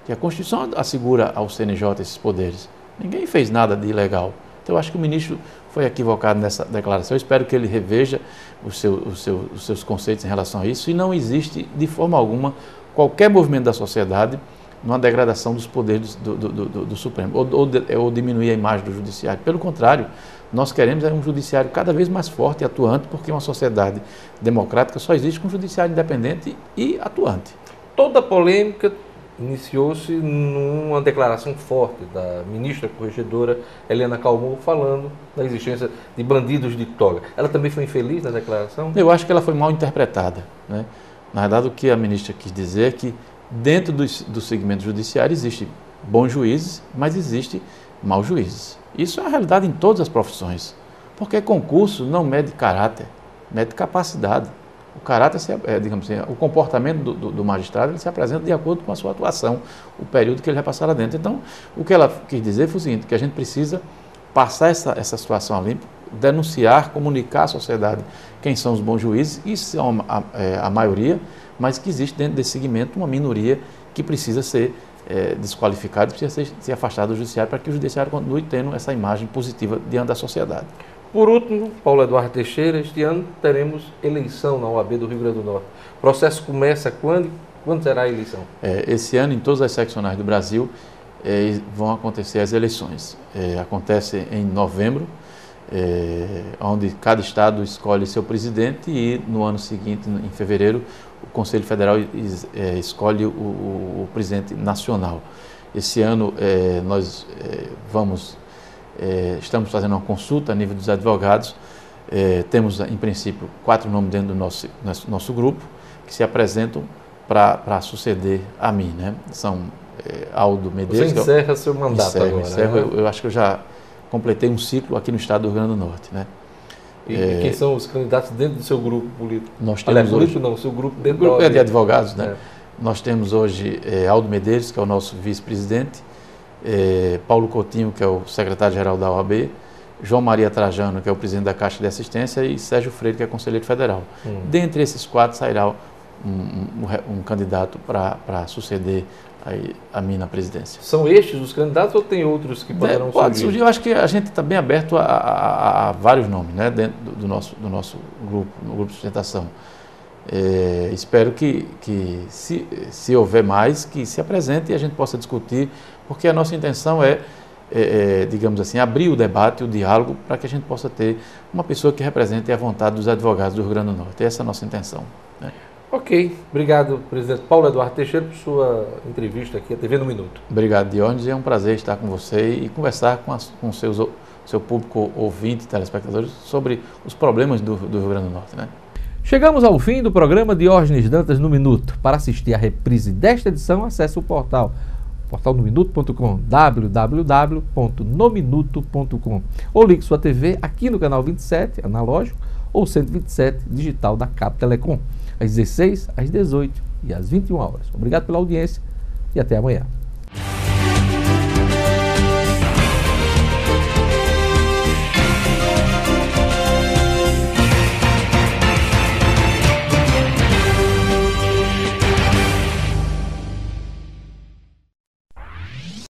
que a Constituição assegura ao CNJ esses poderes. Ninguém fez nada de ilegal. Então, eu acho que o ministro foi equivocado nessa declaração. Eu espero que ele reveja os seus conceitos em relação a isso. E não existe, de forma alguma, qualquer movimento da sociedade numa degradação dos poderes do Supremo, ou diminuir a imagem do Judiciário. Pelo contrário, nós queremos um Judiciário cada vez mais forte e atuante, porque uma sociedade democrática só existe com um Judiciário independente e atuante. Toda a polêmica iniciou-se numa declaração forte da ministra corregedora Helena Calmon, falando da existência de bandidos de toga. Ela também foi infeliz na declaração? Eu acho que ela foi mal interpretada, né? Na verdade, o que a ministra quis dizer é que dentro do segmento judiciário existe bons juízes, mas existe maus juízes. Isso é a realidade em todas as profissões, porque concurso não mede caráter, mede capacidade. O caráter, digamos assim, o comportamento do magistrado, ele se apresenta de acordo com a sua atuação, o período que ele vai passar lá dentro. Então, o que ela quis dizer foi o seguinte, que a gente precisa passar essa situação a limpo, denunciar, comunicar à sociedade quem são os bons juízes, isso é a maioria, mas que existe dentro desse segmento uma minoria que precisa ser desqualificada, precisa ser afastada do judiciário para que o judiciário continue tendo essa imagem positiva diante da sociedade. Por último, Paulo Eduardo Teixeira, este ano teremos eleição na OAB do Rio Grande do Norte. O processo começa quando? Quando será a eleição? Esse ano, em todas as seccionais do Brasil, vão acontecer as eleições. Acontece em novembro, onde cada estado escolhe seu presidente e no ano seguinte, em fevereiro, o Conselho Federal escolhe o presidente nacional. Esse ano nós estamos fazendo uma consulta a nível dos advogados, temos em princípio 4 nomes dentro do nosso grupo que se apresentam para suceder a mim, né? São Aldo Medeiros. Você encerra seu mandato agora. Encerro, né? Eu acho que eu já completei um ciclo aqui no estado do Rio Grande do Norte, né? E quem são os candidatos dentro do seu grupo político? Nós temos político não, seu grupo dentro do grupo da de advogados, né? Nós temos hoje Aldo Medeiros, que é o nosso vice-presidente, Paulo Coutinho, que é o secretário-geral da OAB, João Maria Trajano, que é o presidente da Caixa de Assistência, e Sérgio Freire, que é conselheiro federal. Dentre esses 4 sairá um candidato para suceder a mim na presidência. São estes os candidatos ou tem outros que poderão surgir? Eu acho que a gente está bem aberto a vários nomes, né, dentro do nosso grupo, no grupo de sustentação. Espero que se houver mais, que se apresente e a gente possa discutir, porque a nossa intenção digamos assim, abrir o debate, o diálogo, para que a gente possa ter uma pessoa que represente a vontade dos advogados do Rio Grande do Norte. Essa é a nossa intenção, né? Ok, obrigado, presidente Paulo Eduardo Teixeira, por sua entrevista aqui à TV no Minuto. Obrigado, Diógenes, é um prazer estar com você e conversar com o seu público ouvinte, telespectadores, sobre os problemas do Rio Grande do Norte, né? Chegamos ao fim do programa Diógenes Dantas no Minuto. Para assistir a reprise desta edição, acesse o portal nominuto.com, www.nominuto.com, ou ligue sua TV aqui no canal 27, analógico, ou 127, digital da Cabo Telecom, às 16, às 18 e às 21 horas. Obrigado pela audiência e até amanhã.